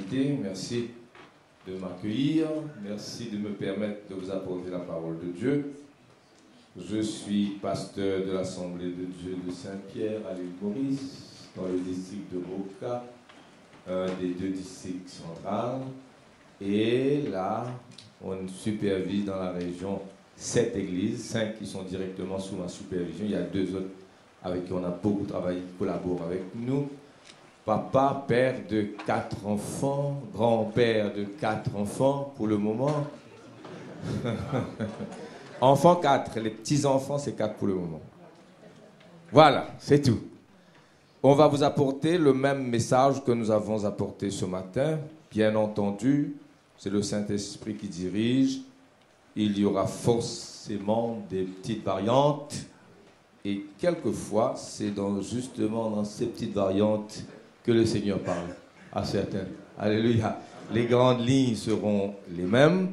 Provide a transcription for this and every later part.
invité, merci de m'accueillir, merci de me permettre de vous apporter la parole de Dieu. Je suis pasteur de l'Assemblée de Dieu de Saint-Pierre à l'île Maurice, dans le district de Boca, un des deux districts centrales. Et là, on supervise dans la région 7 églises, 5 qui sont directement sous ma supervision. Il y a 2 autres avec qui on a beaucoup travaillé, qui collaborent avec nous. Papa, père de 4 enfants, grand-père de 4 enfants pour le moment. Enfants 4, les petits-enfants c'est 4 pour le moment. Voilà, c'est tout. On va vous apporter le même message que nous avons apporté ce matin. Bien entendu, c'est le Saint-Esprit qui dirige. Il y aura forcément des petites variantes. Et quelquefois, c'est justement dans ces petites variantes que le Seigneur parle à certains. Alléluia. Les grandes lignes seront les mêmes.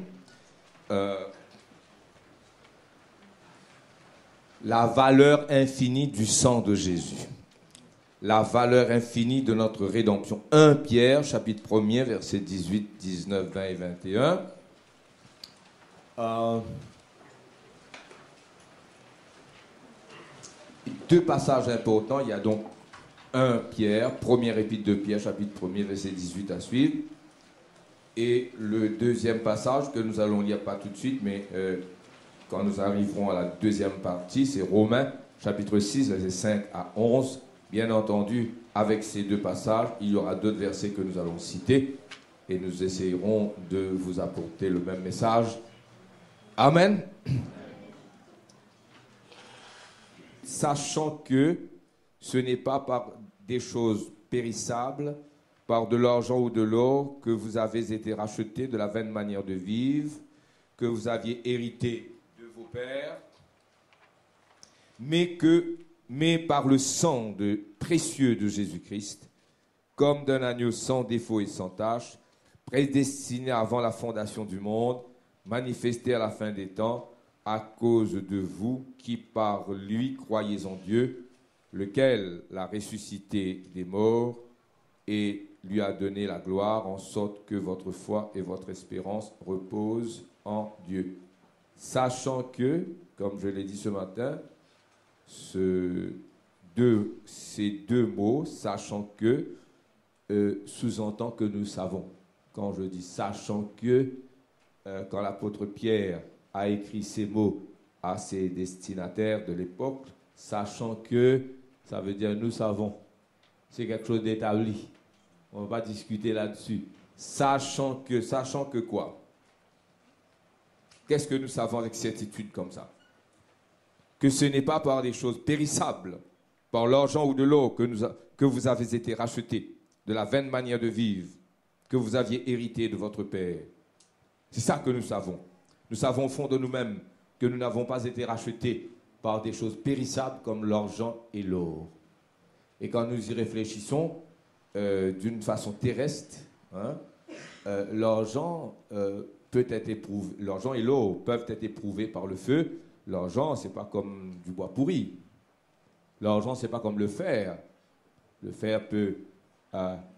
La valeur infinie du sang de Jésus. La valeur infinie de notre rédemption. 1 Pierre, chapitre 1er, versets 18, 19, 20 et 21. Deux passages importants. Il y a donc 1 Pierre, première épître de Pierre, chapitre 1er, verset 18 à suivre. Et le deuxième passage que nous allons lire pas tout de suite, mais quand nous arriverons à la deuxième partie, c'est Romains, chapitre 6, versets 5 à 11. Bien entendu, avec ces deux passages, il y aura d'autres versets que nous allons citer et nous essayerons de vous apporter le même message. Amen. Sachant que ce n'est pas par des choses périssables, par de l'argent ou de l'or, que vous avez été rachetés de la vaine manière de vivre, que vous aviez hérité de vos pères, mais par le sang précieux de Jésus-Christ, comme d'un agneau sans défaut et sans tache, prédestiné avant la fondation du monde, manifesté à la fin des temps, à cause de vous qui par lui croyez en Dieu, lequel l'a ressuscité des morts et lui a donné la gloire, en sorte que votre foi et votre espérance reposent en Dieu. Sachant que, comme je l'ai dit ce matin, ces deux mots, sachant que, sous-entend que nous savons. Quand je dis sachant que, quand l'apôtre Pierre a écrit ces mots à ses destinataires de l'époque, sachant que, ça veut dire nous savons. C'est quelque chose d'établi. On va discuter là-dessus. Sachant que quoi? Qu'est-ce que nous savons avec certitude comme ça? Que ce n'est pas par des choses périssables, par l'argent ou de l'or que vous avez été rachetés, de la vaine manière de vivre, que vous aviez hérité de votre Père. C'est ça que nous savons. Nous savons au fond de nous-mêmes que nous n'avons pas été rachetés par des choses périssables comme l'argent et l'or. Et quand nous y réfléchissons, d'une façon terrestre, l'argent peut être éprouvé, l'argent et l'or peuvent être éprouvés par le feu. L'argent, c'est pas comme du bois pourri. L'argent, c'est pas comme le fer. Le fer peut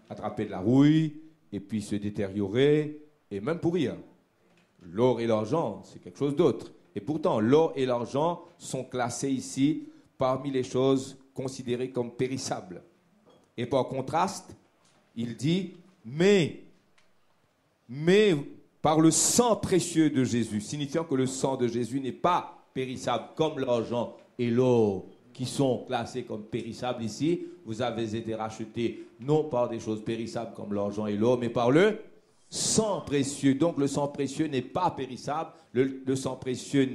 attraper de la rouille et puis se détériorer et même pourrir. L'or et l'argent, c'est quelque chose d'autre. Et pourtant, l'or et l'argent sont classés ici parmi les choses considérées comme périssables. Et par contraste, il dit, mais par le sang précieux de Jésus, signifiant que le sang de Jésus n'est pas périssable comme l'argent et l'or qui sont classés comme périssables ici. Vous avez été rachetés non par des choses périssables comme l'argent et l'or, mais par le sang précieux. Donc le sang précieux n'est pas périssable, le sang précieux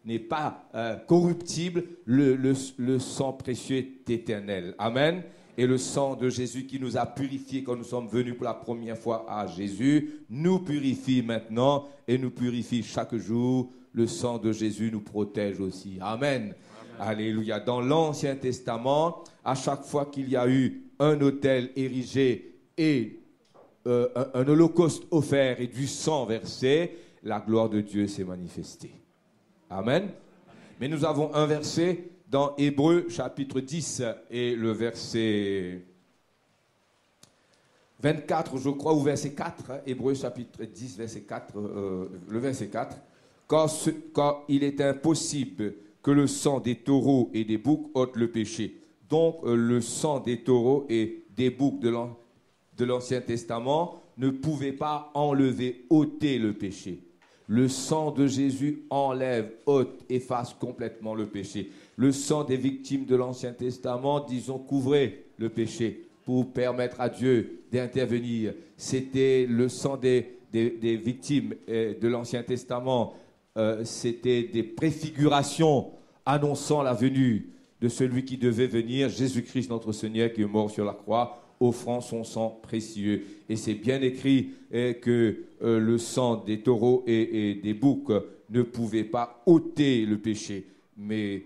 n'est pas corruptible, le sang précieux est éternel. Amen. Et le sang de Jésus qui nous a purifiés quand nous sommes venus pour la première fois à Jésus, nous purifie maintenant et nous purifie chaque jour. Le sang de Jésus nous protège aussi. Amen. Alléluia. Dans l'Ancien Testament, à chaque fois qu'il y a eu un autel érigé et un holocauste offert et du sang versé, la gloire de Dieu s'est manifestée. Amen. Mais nous avons un verset dans Hébreux chapitre 10 et le verset 24, je crois, ou verset 4, hein, Hébreux chapitre 10, verset 4, le verset 4, quand il est impossible que le sang des taureaux et des boucs ôte le péché. Donc, le sang des taureaux et des boucs de l'Ancien Testament ne pouvait pas enlever, ôter le péché. Le sang de Jésus enlève, ôte, efface complètement le péché. Le sang des victimes de l'Ancien Testament, disons, couvrait le péché pour permettre à Dieu d'intervenir. C'était le sang des victimes de l'Ancien Testament. C'était des préfigurations annonçant la venue de celui qui devait venir, Jésus-Christ notre Seigneur, qui est mort sur la croix, offrant son sang précieux. Et c'est bien écrit que le sang des taureaux et des boucs ne pouvait pas ôter le péché, mais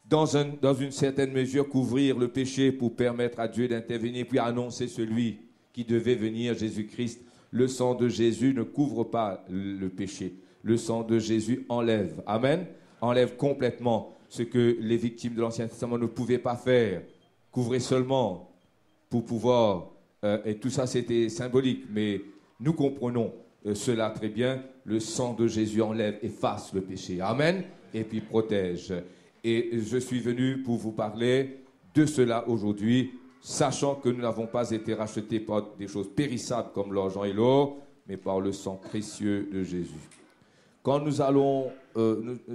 dans une certaine mesure couvrir le péché pour permettre à Dieu d'intervenir, puis annoncer celui qui devait venir, Jésus-Christ. Le sang de Jésus ne couvre pas le péché. Le sang de Jésus enlève. Amen. Enlève complètement ce que les victimes de l'Ancien Testament ne pouvaient pas faire. Couvrir seulement pour pouvoir, et tout ça c'était symbolique, mais nous comprenons cela très bien. Le sang de Jésus enlève, efface le péché. Amen. Et puis protège. Et je suis venu pour vous parler de cela aujourd'hui, sachant que nous n'avons pas été rachetés par des choses périssables comme l'argent et l'or, mais par le sang précieux de Jésus. Quand nous allons,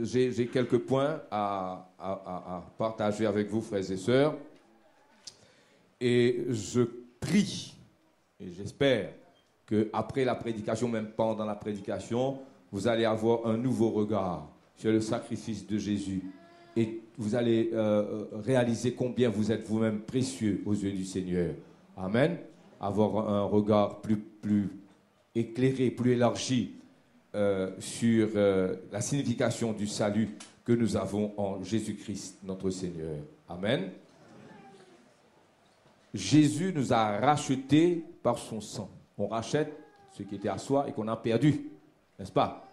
j'ai quelques points à partager avec vous, frères et sœurs, et je prie, et j'espère qu'après la prédication, même pendant la prédication, vous allez avoir un nouveau regard sur le sacrifice de Jésus. Et vous allez réaliser combien vous êtes vous-même précieux aux yeux du Seigneur. Amen. Avoir un regard plus éclairé, plus élargi sur la signification du salut que nous avons en Jésus-Christ, notre Seigneur. Amen. Jésus nous a rachetés par son sang. On rachète ce qui était à soi et qu'on a perdu, n'est-ce pas?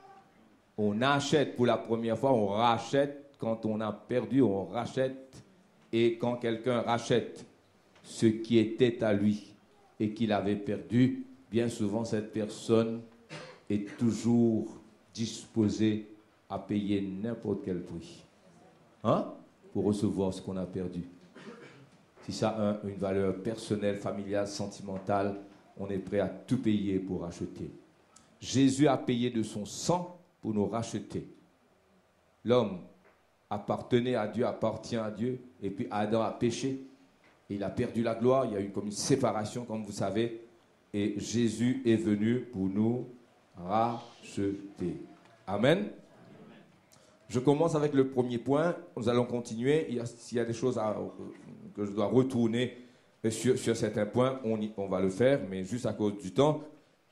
On achète pour la première fois, on rachète. Quand on a perdu, on rachète. Et quand quelqu'un rachète ce qui était à lui et qu'il avait perdu, bien souvent cette personne est toujours disposée à payer n'importe quel prix, hein, pour recevoir ce qu'on a perdu. Si ça a une valeur personnelle, familiale, sentimentale, on est prêt à tout payer pour racheter. Jésus a payé de son sang pour nous racheter. L'homme appartenait à Dieu, appartient à Dieu, et puis Adam a péché, et il a perdu la gloire, il y a eu comme une séparation, comme vous savez, et Jésus est venu pour nous racheter. Amen. Je commence avec le premier point, nous allons continuer, s'il y a des choses que je dois retourner sur certains points, on va le faire, mais juste à cause du temps.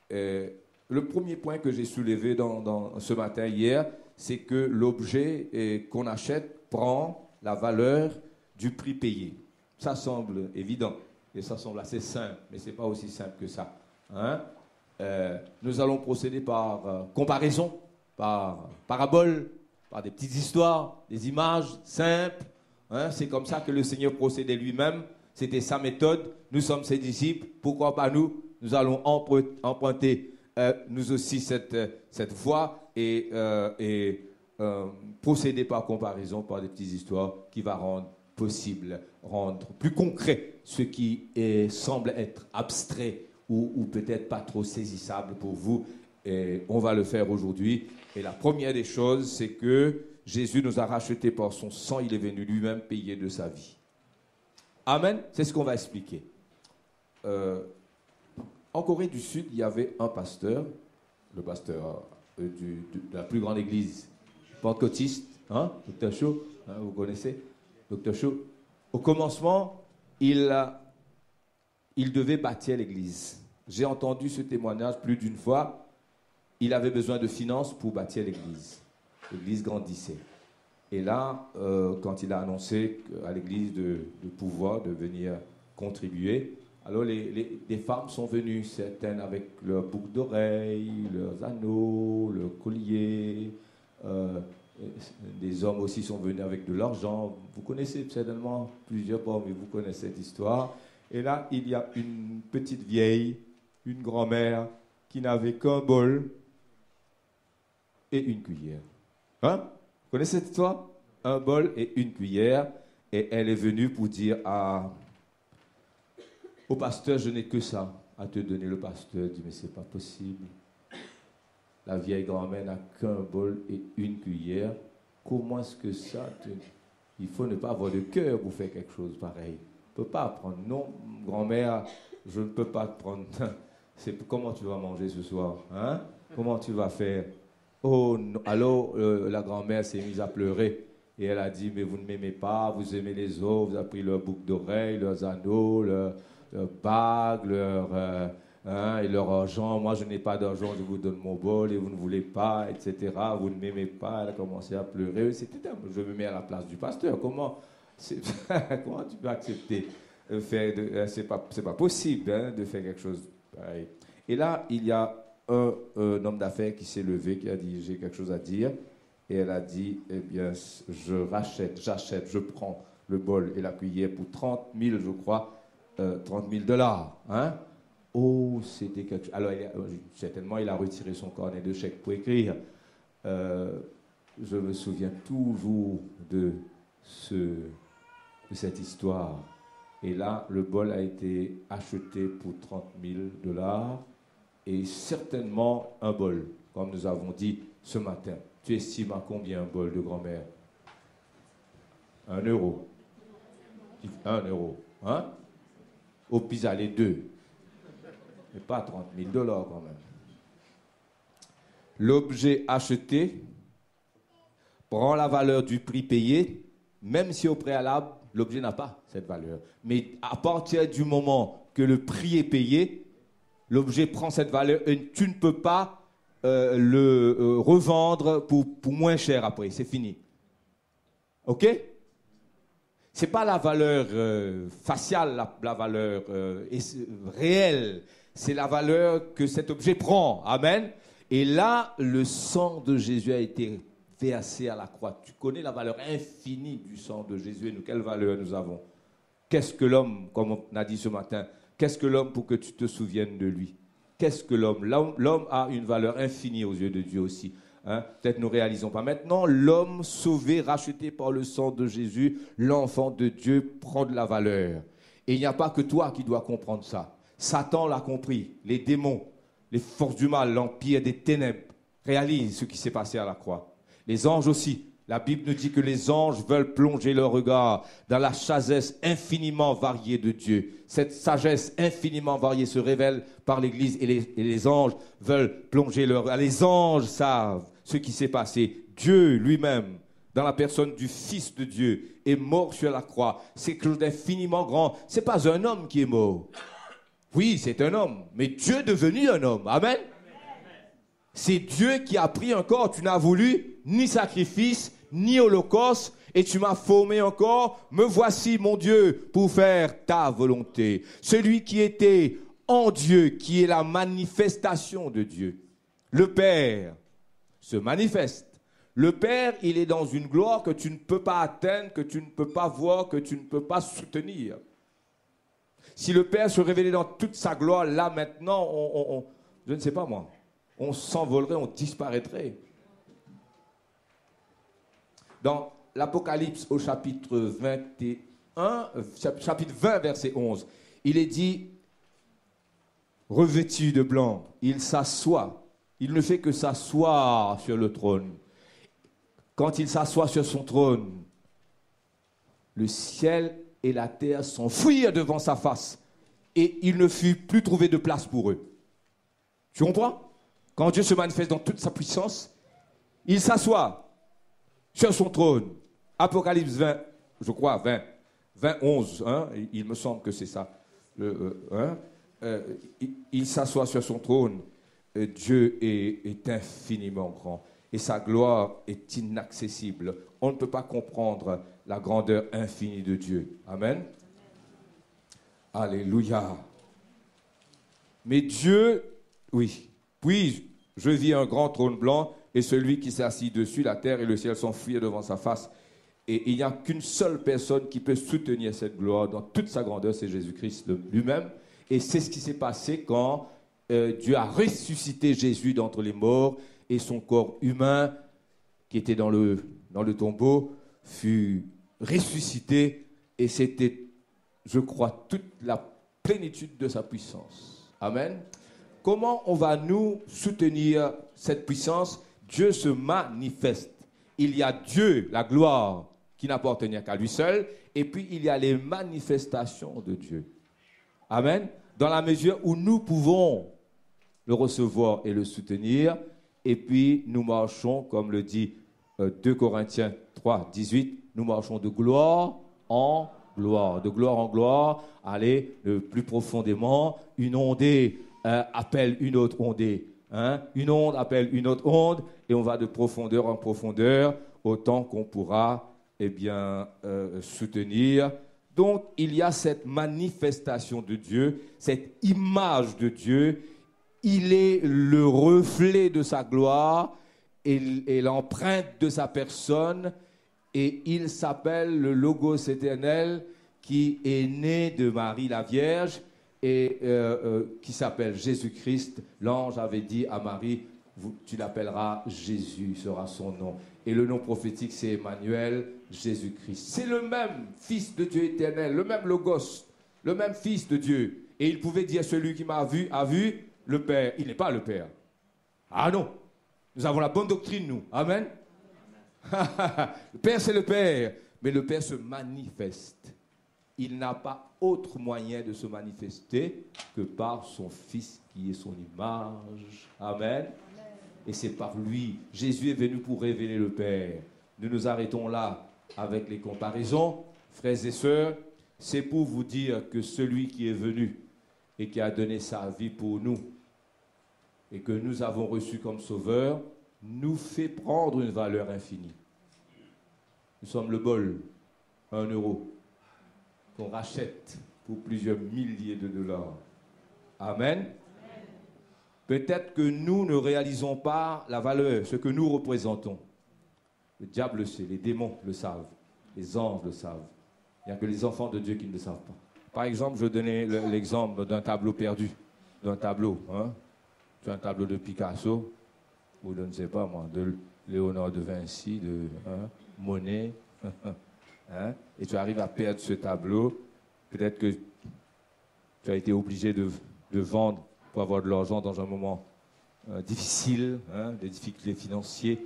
Le premier point que j'ai soulevé dans ce matin, hier, c'est que l'objet qu'on achète prend la valeur du prix payé. Ça semble évident et ça semble assez simple, mais ce n'est pas aussi simple que ça. Hein? Nous allons procéder par comparaison, par parabole, par des petites histoires, des images simples. Hein? C'est comme ça que le Seigneur procédait lui-même. C'était sa méthode. Nous sommes ses disciples. Pourquoi pas nous? Nous allons emprunter nous aussi cette voie et procéder par comparaison, par des petites histoires qui va rendre possible, rendre plus concret ce qui semble être abstrait ou peut-être pas trop saisissable pour vous. Et on va le faire aujourd'hui. Et la première des choses, c'est que Jésus nous a rachetés par son sang. Il est venu lui-même payer de sa vie. Amen. C'est ce qu'on va expliquer. En Corée du Sud, il y avait un pasteur, le pasteur de la plus grande église pentecôtiste, hein, Dr. Cho, hein, vous connaissez Dr. Cho. Au commencement, il devait bâtir l'église. J'ai entendu ce témoignage plus d'une fois. Il avait besoin de finances pour bâtir l'église. L'église grandissait. Et là, quand il a annoncé à l'église de pouvoir, de venir contribuer, alors des femmes sont venues, certaines avec leurs boucles d'oreilles, leurs anneaux, leurs colliers. Des hommes aussi sont venus avec de l'argent. Vous connaissez certainement plusieurs parmi vous connaissez cette histoire. Et là, il y a une petite vieille une grand-mère qui n'avait qu'un bol et une cuillère. Hein? Vous connaissez cette histoire? Un bol et une cuillère. Et elle est venue pour dire au pasteur, je n'ai que ça à te donner. Le pasteur dit, mais c'est pas possible. La vieille grand-mère n'a qu'un bol et une cuillère. Comment est-ce que ça Il faut ne pas avoir de cœur pour faire quelque chose pareil. On ne peut pas prendre. Non, grand-mère, je ne peux pas te prendre. Comment tu vas manger ce soir? Hein? Comment tu vas faire? Oh non. Alors, la grand-mère s'est mise à pleurer. Et elle a dit, mais vous ne m'aimez pas, vous aimez les autres, vous avez pris leurs boucles d'oreilles, leurs anneaux, leurs bagues, et leur argent. Moi, je n'ai pas d'argent, je vous donne mon bol et vous ne voulez pas, etc. Vous ne m'aimez pas. Elle a commencé à pleurer. Je me mets à la place du pasteur. Comment tu peux accepter c'est pas possible hein, de faire quelque chose pareil. Et là, il y a un homme d'affaires qui s'est levé, qui a dit, j'ai quelque chose à dire. Et elle a dit, eh bien, j'achète, je prends le bol et la cuillère pour 30 000, je crois, 30 000 $. Hein? Oh, c'était quelque chose. Alors, certainement, il a retiré son carnet de chèques pour écrire. Je me souviens toujours de cette histoire. Et là, le bol a été acheté pour 30 000 $. Et certainement un bol, comme nous avons dit ce matin. Tu estimes à combien un bol de grand-mère? 1 euro. 1 euro. Hein? Au pis-aller 2. Mais pas 30 000 $ quand même. L'objet acheté prend la valeur du prix payé, même si au préalable, l'objet n'a pas cette valeur. Mais à partir du moment que le prix est payé, l'objet prend cette valeur et tu ne peux pas le revendre pour moins cher après. C'est fini. OK? Ce n'est pas la valeur faciale, la valeur réelle. C'est la valeur que cet objet prend. Amen. Et là, le sang de Jésus a été versé à la croix. Tu connais la valeur infinie du sang de Jésus et nous, quelle valeur nous avons? Qu'est-ce que l'homme, comme on a dit ce matin, qu'est-ce que l'homme pour que tu te souviennes de lui? Qu'est-ce que l'homme? L'homme a une valeur infinie aux yeux de Dieu aussi. Hein? Peut-être nous ne réalisons pas. Maintenant, l'homme sauvé, racheté par le sang de Jésus, l'enfant de Dieu prend de la valeur. Et il n'y a pas que toi qui dois comprendre ça. Satan l'a compris. Les démons, les forces du mal, l'empire des ténèbres réalisent ce qui s'est passé à la croix. Les anges aussi. La Bible nous dit que les anges veulent plonger leur regard dans la sagesse infiniment variée de Dieu. Cette sagesse infiniment variée se révèle par l'Église et les anges veulent plonger leur regard. Les anges savent ce qui s'est passé. Dieu lui-même, dans la personne du Fils de Dieu, est mort sur la croix. C'est quelque chose d'infiniment grand. Ce n'est pas un homme qui est mort. Oui, c'est un homme, mais Dieu est devenu un homme. Amen. C'est Dieu qui a pris un corps. Tu n'as voulu ni sacrifice, ni holocauste, et tu m'as formé encore. Me voici, mon Dieu, pour faire ta volonté. Celui qui était en Dieu, qui est la manifestation de Dieu. Le Père se manifeste. Le Père, il est dans une gloire que tu ne peux pas atteindre, que tu ne peux pas voir, que tu ne peux pas soutenir. Si le Père se révélait dans toute sa gloire, là maintenant, je ne sais pas moi, on s'envolerait, on disparaîtrait. Dans l'Apocalypse au chapitre 20, verset 11, il est dit, revêtu de blanc, il s'assoit. Il ne fait que s'asseoir sur le trône. Quand il s'assoit sur son trône, le ciel et la terre s'enfuirent devant sa face et il ne fut plus trouvé de place pour eux. Tu comprends? Quand Dieu se manifeste dans toute sa puissance, il s'assoit sur son trône. Apocalypse 20, je crois, 20, 11, hein, il me semble que c'est ça. Il s'assoit sur son trône. Dieu est infiniment grand et sa gloire est inaccessible. On ne peut pas comprendre la grandeur infinie de Dieu. Amen. Alléluia. Mais Dieu, oui. Puis je vis un grand trône blanc et celui qui s'est assis dessus, la terre et le ciel s'enfuirent devant sa face. Et il n'y a qu'une seule personne qui peut soutenir cette gloire dans toute sa grandeur, c'est Jésus-Christ lui-même. Et c'est ce qui s'est passé quand Dieu a ressuscité Jésus d'entre les morts et son corps humain qui était dans le tombeau fut ressuscité et c'était, je crois, toute la plénitude de sa puissance. Amen. Comment on va nous soutenir cette puissance? Dieu se manifeste. Il y a Dieu, la gloire, qui n'appartenait qu'à lui seul, et puis il y a les manifestations de Dieu. Amen. Dans la mesure où nous pouvons le recevoir et le soutenir, et puis nous marchons, comme le dit 2 Corinthiens 3, 18, nous marchons de gloire en gloire, allez le plus profondément, une ondée appelle une autre ondée, hein? Une onde appelle une autre onde, et on va de profondeur en profondeur, autant qu'on pourra soutenir. Donc, il y a cette manifestation de Dieu, cette image de Dieu. Il est le reflet de sa gloire et l'empreinte de sa personne. Et il s'appelle le Logos éternel qui est né de Marie la Vierge et qui s'appelle Jésus-Christ. L'ange avait dit à Marie, tu l'appelleras Jésus, sera son nom. Et le nom prophétique, c'est Emmanuel, Jésus-Christ. C'est le même Fils de Dieu éternel, le même Logos, le même Fils de Dieu. Et il pouvait dire, celui qui m'a vu, a vu le Père. Il n'est pas le Père. Ah non, nous avons la bonne doctrine, nous. Amen. Le Père, c'est le Père, mais le Père se manifeste. Il n'a pas autre moyen de se manifester que par son Fils qui est son image. Amen. Et c'est par lui. Jésus est venu pour révéler le Père. Nous nous arrêtons là avec les comparaisons. Frères et sœurs, c'est pour vous dire que celui qui est venu et qui a donné sa vie pour nous et que nous avons reçu comme sauveur, nous fait prendre une valeur infinie. Nous sommes le bol, 1 euro, qu'on rachète pour plusieurs milliers de dollars. Amen. Peut-être que nous ne réalisons pas la valeur, ce que nous représentons. Le diable le sait, les démons le savent, les anges le savent. Il n'y a que les enfants de Dieu qui ne le savent pas. Par exemple, je donnais l'exemple d'un tableau perdu, d'un tableau. Hein? Tu as un tableau de Picasso, ou de, ne sais pas moi, de Léonard de Vinci, de Monet, hein? Et tu arrives à perdre ce tableau. Peut-être que tu as été obligé de vendre pour avoir de l'argent dans un moment difficile, hein, des difficultés financières.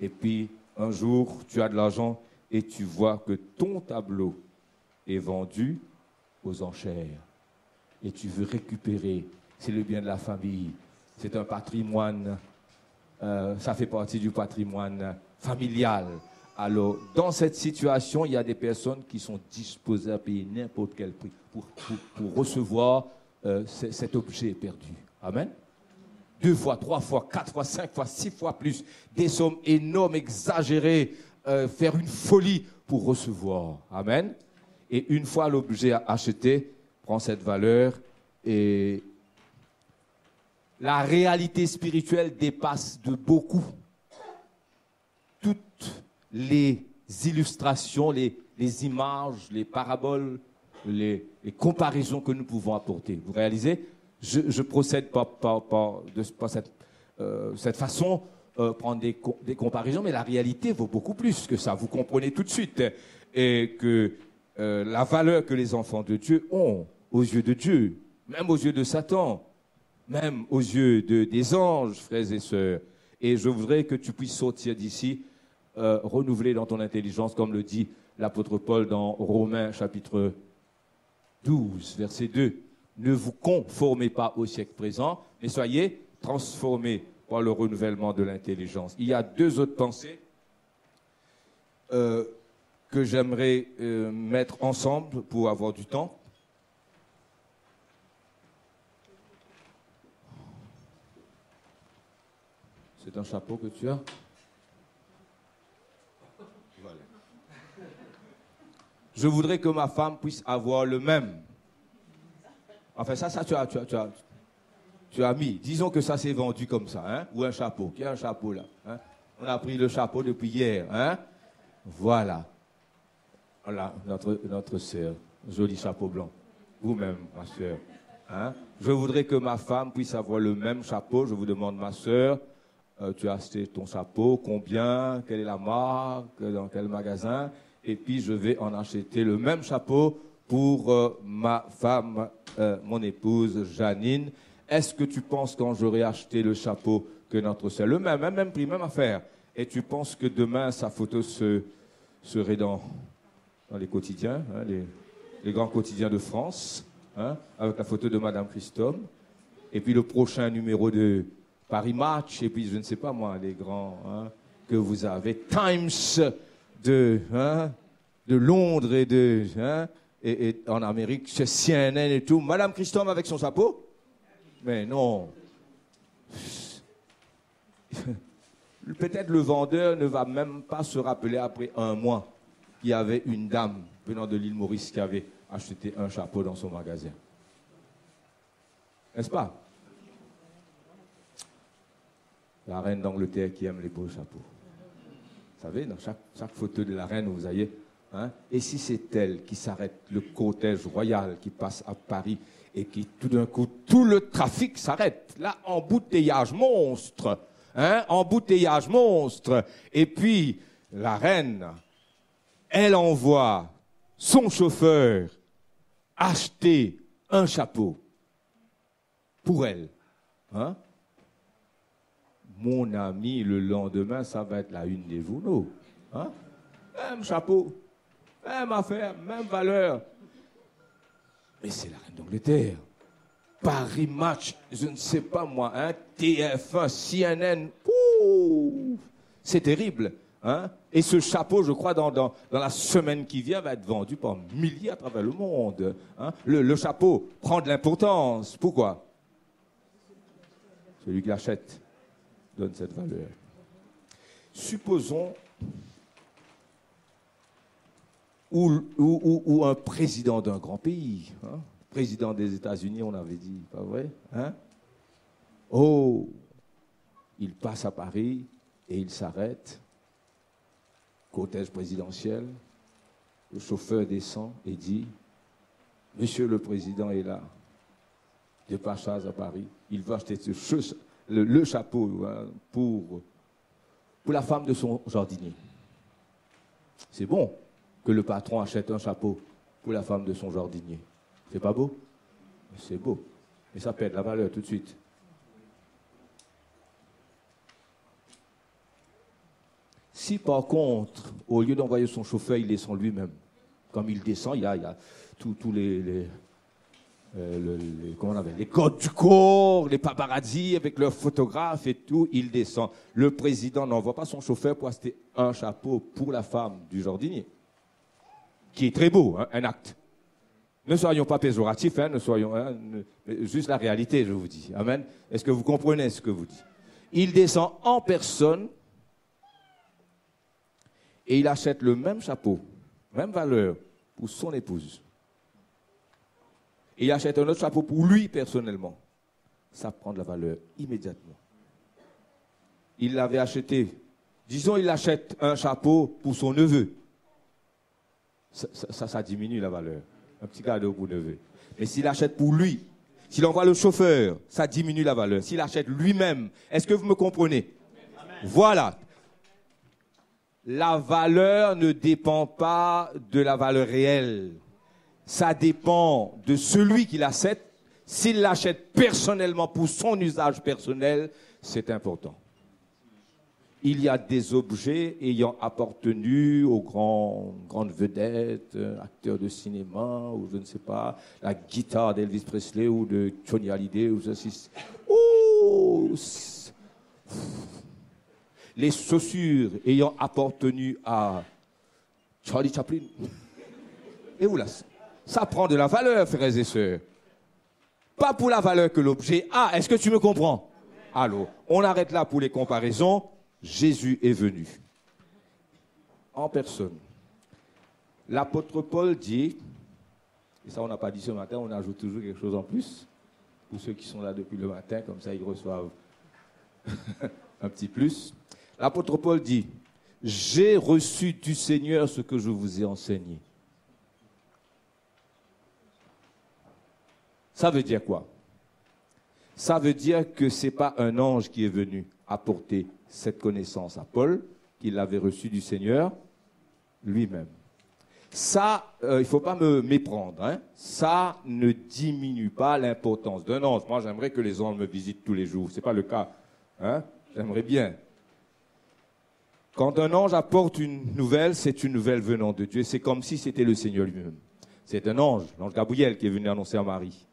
Et puis, un jour, tu as de l'argent et tu vois que ton tableau est vendu aux enchères. Et tu veux récupérer. C'est le bien de la famille. C'est un patrimoine. Ça fait partie du patrimoine familial. Alors, dans cette situation, il y a des personnes qui sont disposées à payer n'importe quel prix pour recevoir cet objet perdu. Amen. 2 fois, 3 fois, 4 fois, 5 fois, 6 fois plus. Des sommes énormes, exagérées, faire une folie pour recevoir. Amen. Et une fois l'objet acheté, prend cette valeur et la réalité spirituelle dépasse de beaucoup toutes les illustrations, les images, les paraboles, les comparaisons que nous pouvons apporter. Vous réalisez? Je procède par cette façon, prendre des comparaisons, mais la réalité vaut beaucoup plus que ça. Vous comprenez tout de suite. Et que la valeur que les enfants de Dieu ont aux yeux de Dieu, même aux yeux de Satan, même aux yeux des anges, frères et sœurs. Et je voudrais que tu puisses sortir d'ici renouvelé dans ton intelligence, comme le dit l'apôtre Paul dans Romains chapitre 12, verset 2. Ne vous conformez pas au siècle présent, mais soyez transformés par le renouvellement de l'intelligence. Il y a 2 autres pensées que j'aimerais mettre ensemble pour avoir du temps. C'est un chapeau que tu as? Voilà. Je voudrais que ma femme puisse avoir le même. Enfin, ça tu as mis. Disons que ça s'est vendu comme ça, hein? Ou un chapeau. Qui a un chapeau là? Hein? On a pris le chapeau depuis hier, hein? Voilà. Voilà, notre sœur. Joli chapeau blanc. Vous-même, ma sœur. Hein? Je voudrais que ma femme puisse avoir le même chapeau. Je vous demande, ma sœur, tu as acheté ton chapeau, combien, quelle est la marque, dans quel magasin, et puis je vais en acheter le même chapeau pour ma femme, mon épouse, Janine. Est-ce que tu penses quand j'aurai acheté le chapeau que notre sœur, le même prix, même affaire, et tu penses que demain sa photo serait dans les quotidiens, hein, les grands quotidiens de France, hein, avec la photo de Madame Christophe, et puis le prochain numéro de Paris Match, et puis je ne sais pas moi, les grands que vous avez, Times de Londres et en Amérique, chez CNN et tout, Madame Christophe avec son chapeau? Mais non. Peut-être le vendeur ne va même pas se rappeler après un mois qu'il y avait une dame venant de l'île Maurice qui avait acheté un chapeau dans son magasin. N'est-ce pas? La reine d'Angleterre qui aime les beaux chapeaux. Vous savez, dans chaque photo de la reine, vous voyez, hein, et si c'est elle qui s'arrête, le cortège royal qui passe à Paris et qui, tout d'un coup, tout le trafic s'arrête. Là, embouteillage monstre. Hein, embouteillage monstre. Et puis, la reine, elle envoie son chauffeur acheter un chapeau pour elle. Hein? Mon ami, le lendemain, ça va être la une des journaux. Hein? Même chapeau, même affaire, même valeur. Mais c'est la reine d'Angleterre. Paris Match, je ne sais pas moi, hein, TF1, CNN, c'est terrible. Hein? Et ce chapeau, je crois, dans la semaine qui vient, va être vendu par milliers à travers le monde. Hein? Le chapeau prend de l'importance. Pourquoi? Celui qui l'achète donne cette valeur. Supposons ou un président d'un grand pays, hein? Président des États-Unis, on avait dit, pas vrai? Hein? Oh, il passe à Paris et il s'arrête. Cortège présidentiel. Le chauffeur descend et dit, Monsieur le Président est là, de passage à Paris. Il va acheter le chapeau hein, pour la femme de son jardinier. C'est bon que le patron achète un chapeau pour la femme de son jardinier. C'est pas beau? C'est beau. Mais ça perd la valeur tout de suite. Si par contre, au lieu d'envoyer son chauffeur, il descend lui-même, comme il descend, il y a tous les comment on appelle, les codes du corps, les paparazzi avec leurs photographes et tout, il descend. Le président n'envoie pas son chauffeur pour acheter un chapeau pour la femme du jardinier, qui est très beau, hein, un acte. Ne soyons pas péjoratifs, hein, juste la réalité, je vous dis. Amen. Est-ce que vous comprenez ce que vous dites? Il descend en personne et il achète le même chapeau, même valeur, pour son épouse. Et il achète un autre chapeau pour lui personnellement. Ça prend de la valeur immédiatement. Il l'avait acheté. Disons, il achète un chapeau pour son neveu. Ça diminue la valeur. Un petit cadeau pour neveu. Mais s'il achète pour lui, s'il envoie le chauffeur, ça diminue la valeur. S'il achète lui-même, est-ce que vous me comprenez? Amen. Voilà. La valeur ne dépend pas de la valeur réelle. Ça dépend de celui qui l'achète. S'il l'achète personnellement pour son usage personnel, c'est important. Il y a des objets ayant appartenu aux grandes vedettes, acteurs de cinéma, ou je ne sais pas, la guitare d'Elvis Presley ou de Johnny Hallyday, ou ceci. Les chaussures ayant appartenu à Charlie Chaplin. Et où là? Ça prend de la valeur, frères et sœurs. Pas pour la valeur que l'objet a. Est-ce que tu me comprends? Allô, on arrête là pour les comparaisons. Jésus est venu en personne. L'apôtre Paul dit, et ça on n'a pas dit ce matin, on ajoute toujours quelque chose en plus, pour ceux qui sont là depuis le matin, comme ça ils reçoivent un petit plus. L'apôtre Paul dit, j'ai reçu du Seigneur ce que je vous ai enseigné. Ça veut dire quoi? Ça veut dire que ce n'est pas un ange qui est venu apporter cette connaissance à Paul, qu'il avait reçue du Seigneur lui-même. Ça, il ne faut pas me méprendre. Hein. Ça ne diminue pas l'importance d'un ange. Moi, j'aimerais que les anges me visitent tous les jours. Ce n'est pas le cas. Hein. J'aimerais bien. Quand un ange apporte une nouvelle, c'est une nouvelle venant de Dieu. C'est comme si c'était le Seigneur lui-même. C'est un ange, l'ange Gabriel, qui est venu annoncer à Marie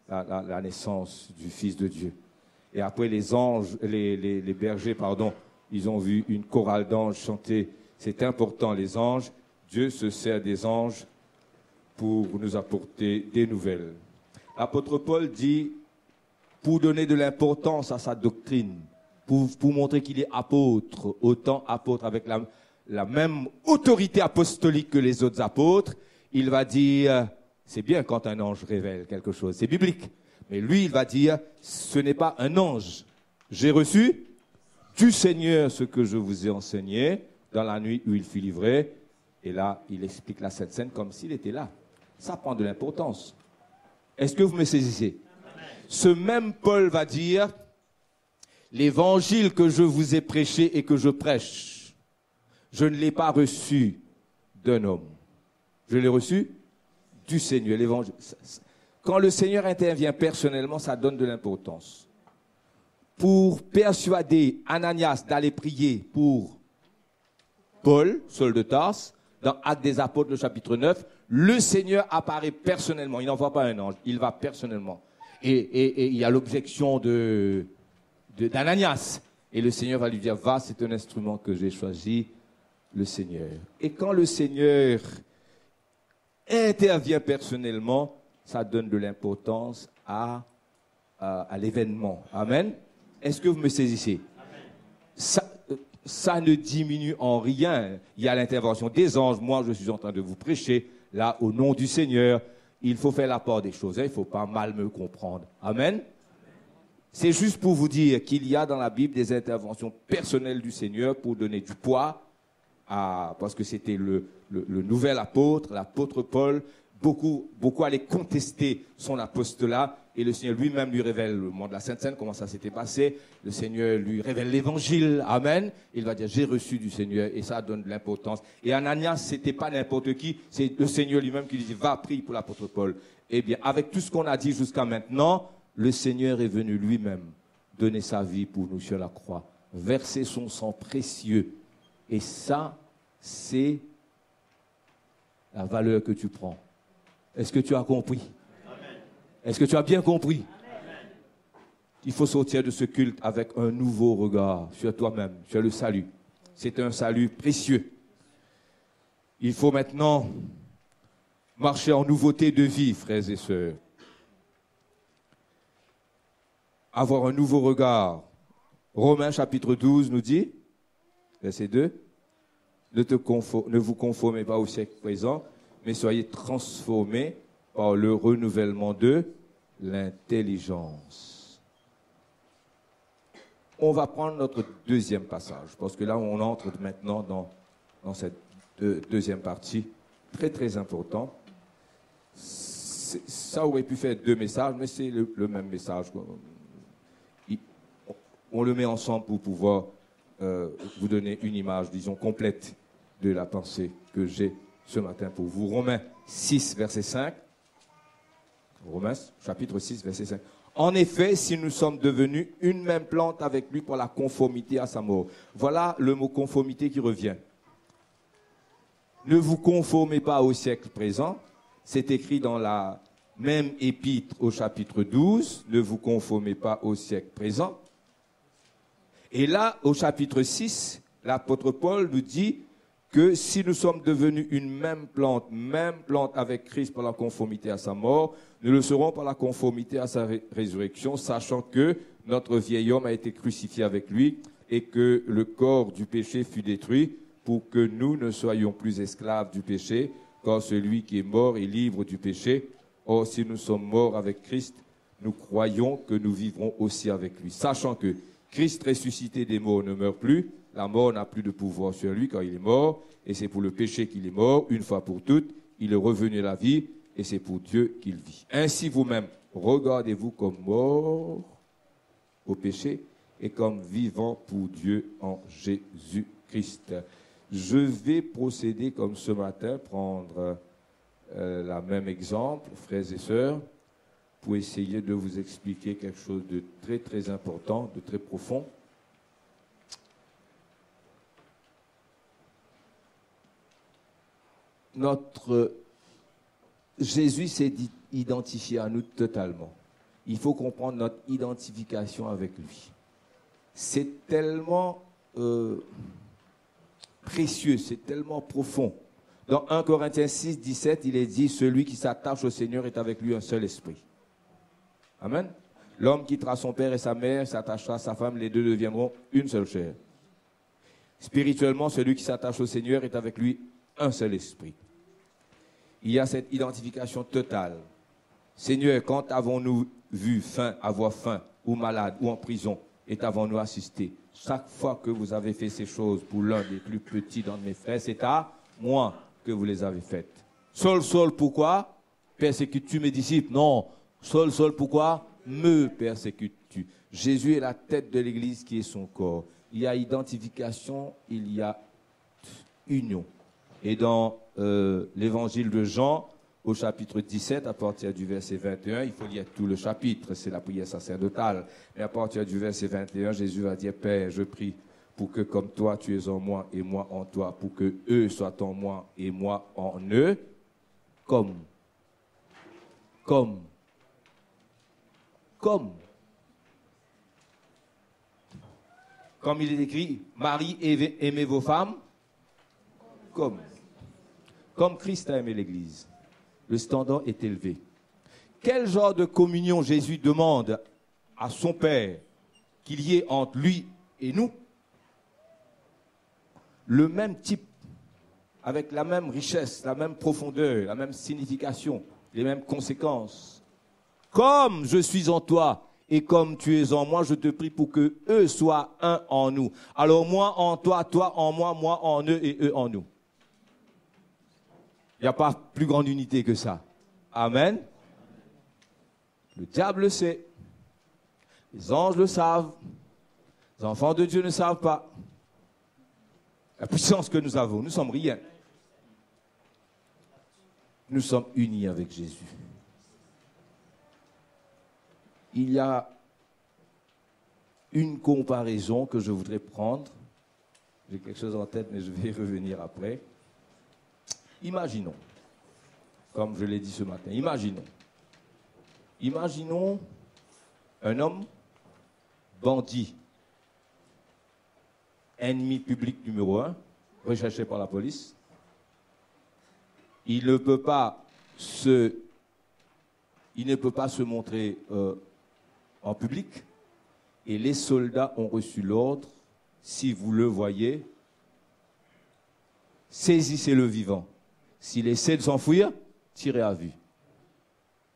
la naissance du Fils de Dieu. Et après, les anges, les bergers, ils ont vu une chorale d'anges chanter. C'est important, les anges. Dieu se sert des anges pour nous apporter des nouvelles. L'apôtre Paul dit, pour donner de l'importance à sa doctrine, pour montrer qu'il est apôtre, autant apôtre avec la même autorité apostolique que les autres apôtres, il va dire, c'est bien quand un ange révèle quelque chose, c'est biblique. Mais lui, il va dire, ce n'est pas un ange. J'ai reçu du Seigneur ce que je vous ai enseigné dans la nuit où il fut livré. Et là, il explique la Sainte Seine comme s'il était là. Ça prend de l'importance. Est-ce que vous me saisissez? Amen. Ce même Paul va dire, l'évangile que je vous ai prêché et que je prêche, je ne l'ai pas reçu d'un homme. Je l'ai reçu du Seigneur. L'évangile. Quand le Seigneur intervient personnellement, ça donne de l'importance. Pour persuader Ananias d'aller prier pour Paul, Saul de Tarse, dans Actes des Apôtres, le chapitre 9, le Seigneur apparaît personnellement. Il n'envoie pas un ange, il va personnellement. Et il y a l'objection d'Ananias. Et le Seigneur va lui dire, va, c'est un instrument que j'ai choisi, le Seigneur. Et quand le Seigneur intervient personnellement, ça donne de l'importance à l'événement. Amen. Est-ce que vous me saisissez? Amen. Ça ne diminue en rien. Il y a l'intervention des anges. Moi, je suis en train de vous prêcher, là, au nom du Seigneur. Il faut faire la part des choses. Hein. Il ne faut pas mal me comprendre. Amen. C'est juste pour vous dire qu'il y a dans la Bible des interventions personnelles du Seigneur pour donner du poids parce que c'était le nouvel apôtre, l'apôtre Paul. Beaucoup allaient contester son apostolat et le Seigneur lui-même lui révèle le monde de la Sainte Seine, comment ça s'était passé. Le Seigneur lui révèle l'évangile. Amen. Il va dire, j'ai reçu du Seigneur et ça donne de l'importance. Et Ananias, c'était pas n'importe qui, c'est le Seigneur lui-même qui lui dit, va, prie pour l'apôtre Paul. Eh bien, avec tout ce qu'on a dit jusqu'à maintenant, le Seigneur est venu lui-même donner sa vie pour nous sur la croix, verser son sang précieux. Et ça, c'est la valeur que tu prends. Est-ce que tu as compris? Amen. Est-ce que tu as bien compris? Amen. Il faut sortir de ce culte avec un nouveau regard sur toi-même, sur le salut. C'est un salut précieux. Il faut maintenant marcher en nouveauté de vie, frères et sœurs. Avoir un nouveau regard. Romains chapitre 12 nous dit, verset 2, ne vous conformez pas au siècle présent, mais soyez transformés par le renouvellement de l'intelligence. On va prendre notre deuxième passage, parce que là, on entre maintenant dans cette deuxième partie, très, très important. Ça aurait pu faire deux messages, mais c'est le même message. On le met ensemble pour pouvoir vous donner une image, disons, complète de la pensée que j'ai ce matin pour vous. Romains 6, verset 5. Romains, chapitre 6, verset 5. En effet, si nous sommes devenus une même plante avec lui pour la conformité à sa mort. Voilà le mot conformité qui revient. Ne vous conformez pas au siècle présent. C'est écrit dans la même épître au chapitre 12. Ne vous conformez pas au siècle présent. Et là, au chapitre 6, l'apôtre Paul nous dit que si nous sommes devenus une même plante avec Christ par la conformité à sa mort, nous le serons par la conformité à sa résurrection, sachant que notre vieil homme a été crucifié avec lui et que le corps du péché fut détruit pour que nous ne soyons plus esclaves du péché, car celui qui est mort est libre du péché. Or, si nous sommes morts avec Christ, nous croyons que nous vivrons aussi avec lui, sachant que Christ ressuscité des morts ne meurt plus. La mort n'a plus de pouvoir sur lui car il est mort, et c'est pour le péché qu'il est mort, une fois pour toutes. Il est revenu à la vie, et c'est pour Dieu qu'il vit. Ainsi vous-même, regardez-vous comme mort au péché et comme vivant pour Dieu en Jésus-Christ. Je vais procéder comme ce matin, prendre le même exemple, frères et sœurs, pour essayer de vous expliquer quelque chose de très très important, de très profond. Notre Jésus s'est identifié à nous totalement. Il faut comprendre notre identification avec lui. C'est tellement précieux, c'est tellement profond. Dans 1 Corinthiens 6, 17, il est dit « Celui qui s'attache au Seigneur est avec lui un seul esprit. » Amen. L'homme quittera son père et sa mère, s'attachera à sa femme, les deux deviendront une seule chair. Spirituellement, celui qui s'attache au Seigneur est avec lui un seul esprit. Il y a cette identification totale. Seigneur, quand avons-nous vu avoir faim, ou malade, ou en prison, et t'avons-nous assisté? Chaque fois que vous avez fait ces choses pour l'un des plus petits d'entre mes frères, c'est à moi que vous les avez faites. Saul, pourquoi persécutes-tu mes disciples? Non. Saul, pourquoi me persécutes-tu? Jésus est la tête de l'Église qui est son corps. Il y a identification, il y a union. Et dans l'évangile de Jean, au chapitre 17, à partir du verset 21, il faut lire tout le chapitre, c'est la prière sacerdotale. Mais à partir du verset 21, Jésus va dire, Père, je prie pour que comme toi tu es en moi et moi en toi, pour que eux soient en moi et moi en eux, comme il est écrit, Marie, aimez vos femmes, comme Christ a aimé l'Église. Le standard est élevé. Quel genre de communion Jésus demande à son Père qu'il y ait entre lui et nous? Le même type, avec la même richesse, la même profondeur, la même signification, les mêmes conséquences. Comme je suis en toi et comme tu es en moi, je te prie pour que eux soient un en nous. Alors moi en toi, toi en moi, moi en eux et eux en nous. Il n'y a pas plus grande unité que ça. Amen. Le diable le sait. Les anges le savent. Les enfants de Dieu ne savent pas. La puissance que nous avons, nous sommes rien. Nous sommes unis avec Jésus. Il y a une comparaison que je voudrais prendre. J'ai quelque chose en tête, mais je vais y revenir après. Imaginons, comme je l'ai dit ce matin, imaginons un homme bandit, ennemi public numéro 1, recherché par la police. Il ne peut pas se montrer en public. Et les soldats ont reçu l'ordre, si vous le voyez, saisissez-le vivant. S'il essaie de s'enfuir, tirez à vue.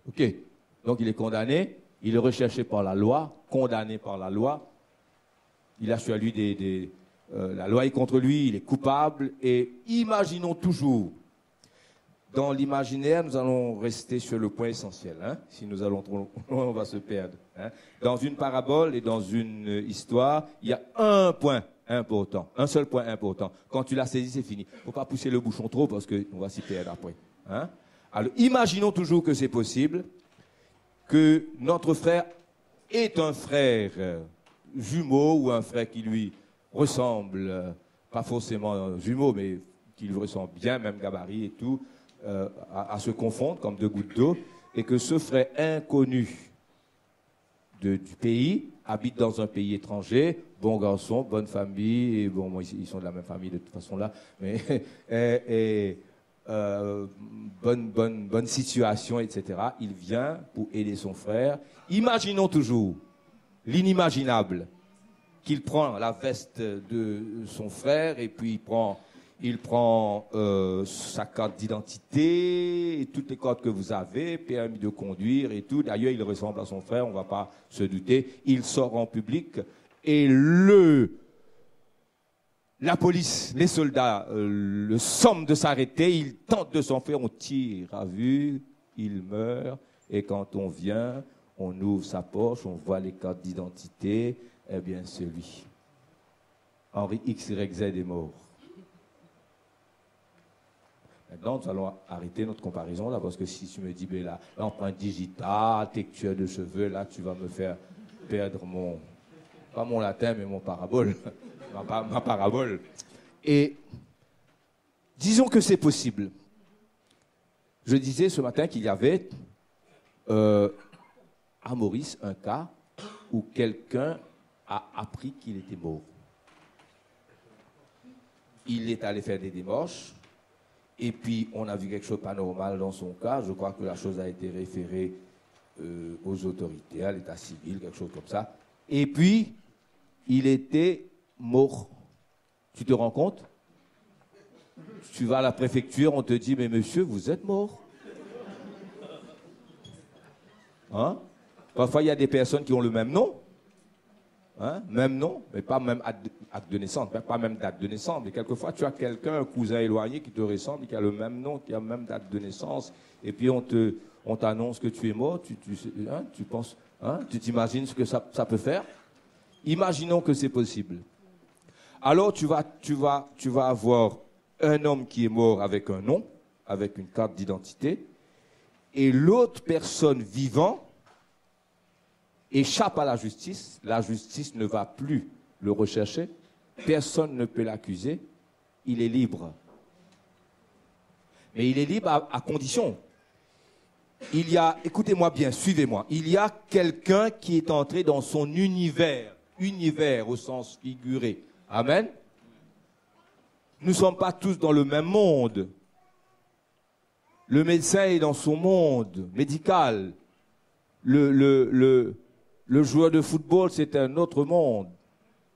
OK. Donc il est condamné, il est recherché par la loi, condamné par la loi. Il a sur lui la loi est contre lui, il est coupable. Et imaginons toujours, dans l'imaginaire, nous allons rester sur le point essentiel. Si nous allons trop loin, on va se perdre. Dans une parabole et dans une histoire, il y a un point important, un seul point important. Quand tu l'as saisi, c'est fini. Il ne faut pas pousser le bouchon trop parce qu'on va s'y perdre après. Alors, imaginons toujours que c'est possible, que notre frère est un frère jumeau ou un frère qui lui ressemble, pas forcément jumeau, mais qui lui ressemble bien, même gabarit et tout, à se confondre comme deux gouttes d'eau, et que ce frère inconnu du pays habite dans un pays étranger, bon garçon, bonne famille, et bon, ils sont de la même famille de toute façon là, mais bonne situation, etc. Il vient pour aider son frère. Imaginons toujours l'inimaginable, qu'il prend la veste de son frère et puis il prend sa carte d'identité, et toutes les cartes que vous avez, permis de conduire et tout. D'ailleurs, il ressemble à son frère, on ne va pas se douter. Il sort en public et la police, les soldats, le somment de s'arrêter. Il tente de s'enfuir, on tire à vue, il meurt Et quand on vient, on ouvre sa poche, on voit les cartes d'identité. Eh bien, c'est lui. Henri XYZ est mort. Maintenant, nous allons arrêter notre comparaison là, parce que si tu me dis, ben là, l'empreinte digitale, texture de cheveux, là, tu vas me faire perdre pas mon latin, mais mon parabole. ma parabole. Et disons que c'est possible. Je disais ce matin qu'il y avait à Maurice un cas où quelqu'un a appris qu'il était mort. Il est allé faire des démarches. Et puis, on a vu quelque chose de pas normal dans son cas. Je crois que la chose a été référée aux autorités, à l'état civil, quelque chose comme ça. Et puis, il était mort. Tu te rends compte? Tu vas à la préfecture, on te dit, mais monsieur, vous êtes mort. Hein? Parfois, il y a des personnes qui ont le même nom. Hein? Même nom, mais pas même acte de naissance, pas même date de naissance. Mais quelquefois, tu as quelqu'un, un cousin éloigné qui te ressemble, qui a le même nom, qui a la même date de naissance, et puis on t'annonce que tu es mort, tu penses, hein? Tu t'imagines ce que ça peut faire? Imaginons que c'est possible. Alors, tu vas avoir un homme qui est mort avec un nom, avec une carte d'identité, et l'autre personne vivante échappe à la justice ne va plus le rechercher, personne ne peut l'accuser, il est libre. Mais il est libre à condition. Écoutez-moi bien, suivez-moi, il y a quelqu'un qui est entré dans son univers au sens figuré. Amen. Nous ne sommes pas tous dans le même monde. Le médecin est dans son monde médical. Le joueur de football, c'est un autre monde.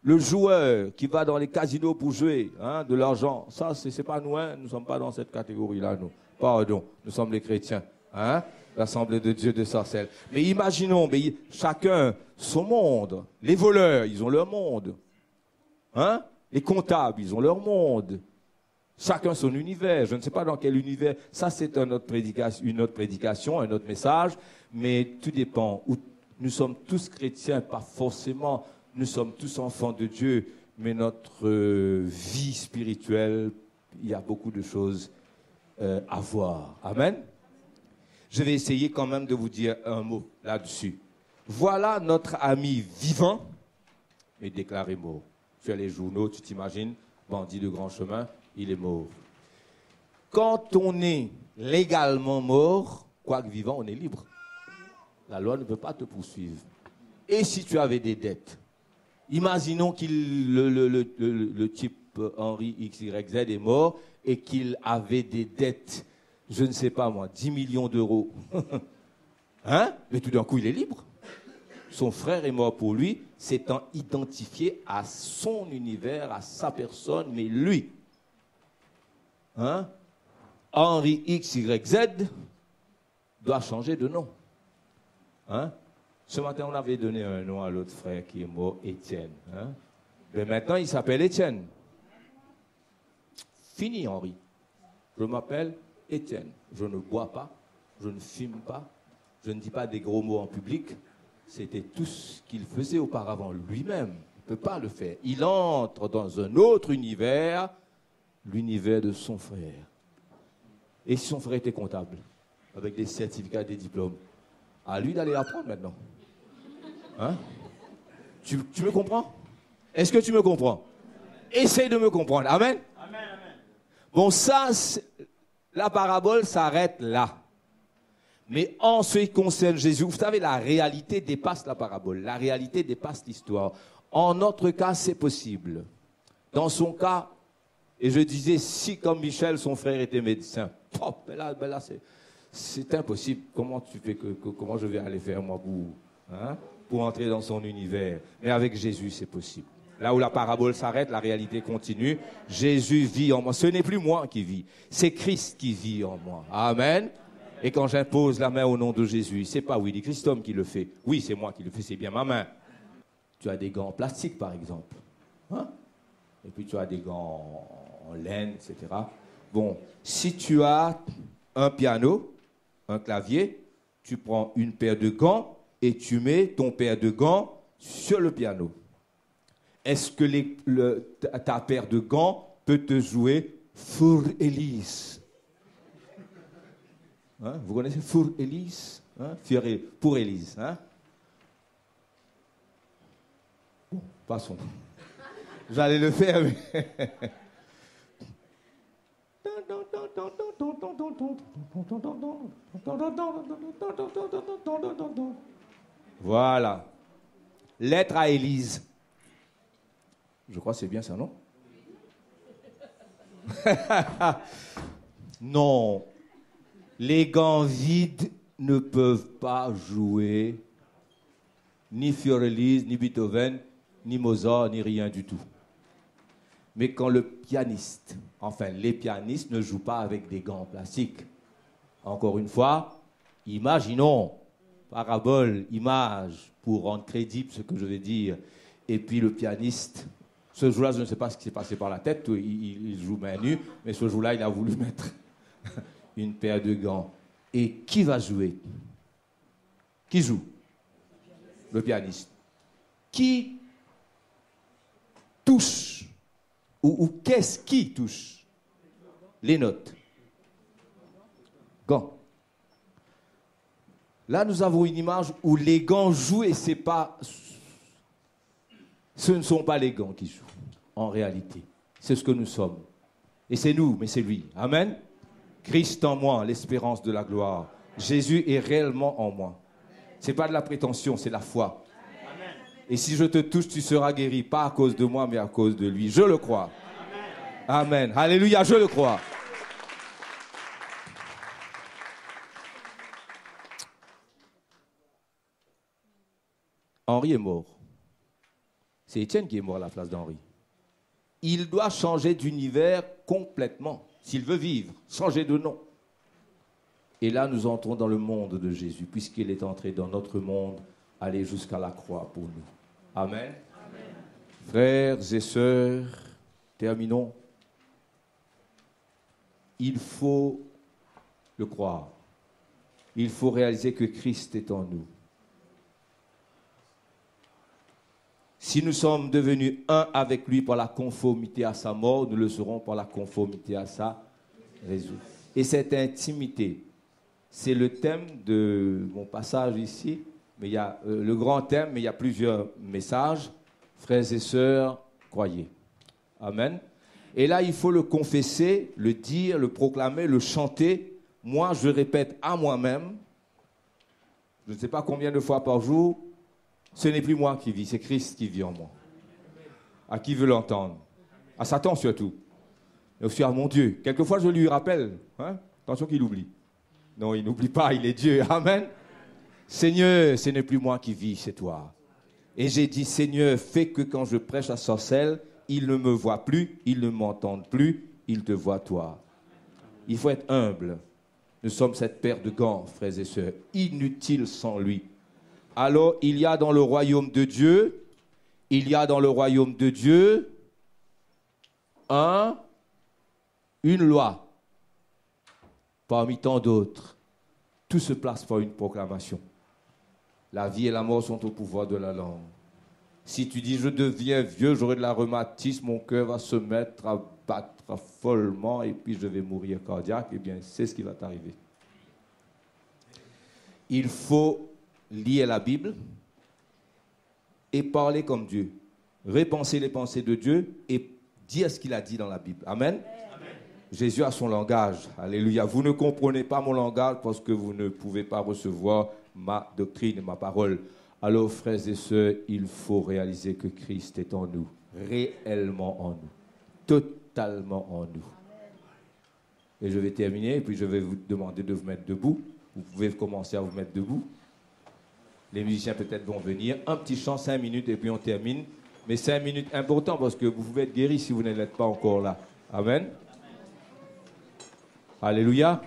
Le joueur qui va dans les casinos pour jouer, hein, de l'argent, ça, c'est pas nous, hein, nous ne sommes pas dans cette catégorie-là, nous. Pardon, nous sommes les chrétiens, hein, l'Assemblée de Dieu de Sarcelles. Mais imaginons, chacun son monde. Les voleurs, ils ont leur monde. Hein? Les comptables, ils ont leur monde. Chacun son univers. Je ne sais pas dans quel univers. Ça, c'est une autre prédication, un autre message. Mais tout dépend. Nous sommes tous chrétiens, pas forcément. Nous sommes tous enfants de Dieu. Mais notre vie spirituelle, il y a beaucoup de choses à voir. Amen. Je vais essayer quand même de vous dire un mot là-dessus. Voilà notre ami vivant, mais déclaré mort. Tu as les journaux, tu t'imagines, bandit de grand chemin, il est mort. Quand on est légalement mort, quoique vivant, on est libre. La loi ne peut pas te poursuivre. Et si tu avais des dettes, imaginons que le type Henri XYZ est mort et qu'il avait des dettes, je ne sais pas moi, 10 millions d'euros. Hein? Mais tout d'un coup, il est libre. Son frère est mort pour lui, s'étant identifié à son univers, à sa personne, mais lui, hein, Henri XYZ, doit changer de nom. Hein? Ce matin, on avait donné un nom à l'autre frère qui est mort, Étienne. Hein? Mais maintenant, il s'appelle Étienne. Fini, Henri. Je m'appelle Étienne. Je ne bois pas, je ne fume pas, je ne dis pas des gros mots en public. C'était tout ce qu'il faisait auparavant lui-même. Il ne peut pas le faire. Il entre dans un autre univers, l'univers de son frère. Et si son frère était comptable, avec des certificats, des diplômes, à lui d'aller apprendre maintenant. Hein? Tu me comprends? Est-ce que tu me comprends? Essaye de me comprendre. Amen? Amen, amen. Bon, ça, la parabole s'arrête là. Mais en ce qui concerne Jésus, vous savez, la réalité dépasse la parabole. La réalité dépasse l'histoire. En notre cas, c'est possible. Dans son cas, et je disais, si comme Michel, son frère était médecin, ben là c'est impossible. Comment je vais aller faire moi pour entrer dans son univers? Mais avec Jésus, c'est possible. Là où la parabole s'arrête, la réalité continue. Jésus vit en moi. Ce n'est plus moi qui vis, c'est Christ qui vit en moi. Amen. Et quand j'impose la main au nom de Jésus, c'est pas Willy Christome qui le fait. Oui, c'est moi qui le fais, c'est bien ma main. Tu as des gants en plastique, par exemple. Hein? Et puis tu as des gants en laine, etc. Bon, si tu as un piano, un clavier, tu prends une paire de gants et tu mets ton paire de gants sur le piano. Est-ce que ta paire de gants peut te jouer Für Elise? Hein, vous connaissez Für Elise? Hein? Pour Élise. Hein? Bon, passons. J'allais le faire, mais... Voilà. Lettre à Élise. Je crois que c'est bien ça, non? Non. Les gants vides ne peuvent pas jouer ni Fiorelis, ni Beethoven, ni Mozart, ni rien du tout. Mais quand le pianiste, enfin les pianistes ne jouent pas avec des gants en plastique. Encore une fois, imaginons, parabole, image, pour rendre crédible ce que je vais dire. Et puis le pianiste, ce jour-là, je ne sais pas ce qui s'est passé par la tête, il joue main nue, mais ce jour-là, il a voulu mettre une paire de gants. Et qui va jouer? Qui joue? Le pianiste. Qui touche? Ou qu'est-ce qui touche? Les notes. Gants. Là, nous avons une image où les gants jouent et ce ne sont pas les gants qui jouent, en réalité. C'est ce que nous sommes. Et c'est nous, mais c'est lui. Amen. Christ en moi, l'espérance de la gloire. Jésus est réellement en moi. Ce n'est pas de la prétention, c'est la foi. Amen. Et si je te touche, tu seras guéri, pas à cause de moi, mais à cause de lui. Je le crois. Amen. Amen. Alléluia, je le crois. Henri est mort. C'est Étienne qui est mort à la place d'Henri. Il doit changer d'univers complètement. S'il veut vivre, changer de nom. Et là, nous entrons dans le monde de Jésus, puisqu'il est entré dans notre monde, aller jusqu'à la croix pour nous. Amen. Amen. Frères et sœurs, terminons. Il faut le croire. Il faut réaliser que Christ est en nous. Si nous sommes devenus un avec lui par la conformité à sa mort, nous le serons par la conformité à sa résurrection. Et cette intimité, c'est le thème de mon passage ici. Mais il y a le grand thème, mais il y a plusieurs messages. Frères et sœurs, croyez. Amen. Et là, il faut le confesser, le dire, le proclamer, le chanter. Moi, je répète à moi-même, je ne sais pas combien de fois par jour, ce n'est plus moi qui vis, c'est Christ qui vit en moi. À qui veut l'entendre? À Satan surtout. Et aussi à mon Dieu. Quelquefois, je lui rappelle. Hein? Attention qu'il oublie. Non, il n'oublie pas, il est Dieu. Amen. Seigneur, ce n'est plus moi qui vis, c'est toi. Et j'ai dit, Seigneur, fais que quand je prêche à Sorcelles, il ne me voit plus, il ne m'entend plus, il te voit toi. Il faut être humble. Nous sommes cette paire de gants, frères et sœurs, inutiles sans lui. Alors, il y a dans le royaume de Dieu, une loi, parmi tant d'autres. Tout se place par une proclamation. La vie et la mort sont au pouvoir de la langue. Si tu dis, je deviens vieux, j'aurai de la rhumatisme, mon cœur va se mettre à battre follement et puis je vais mourir cardiaque, eh bien, c'est ce qui va t'arriver. Il faut lire la Bible et parler comme Dieu. Repenser les pensées de Dieu et dire ce qu'il a dit dans la Bible. Amen. Amen. Jésus a son langage. Alléluia. Vous ne comprenez pas mon langage parce que vous ne pouvez pas recevoir ma doctrine, ma parole. Alors, frères et sœurs, il faut réaliser que Christ est en nous, réellement en nous, totalement en nous. Et je vais terminer, et puis je vais vous demander de vous mettre debout. Vous pouvez commencer à vous mettre debout. Les musiciens peut-être vont venir. Un petit chant, 5 minutes, et puis on termine. Mais 5 minutes important, parce que vous pouvez être guéri si vous ne l'êtes pas encore là. Amen. Alléluia.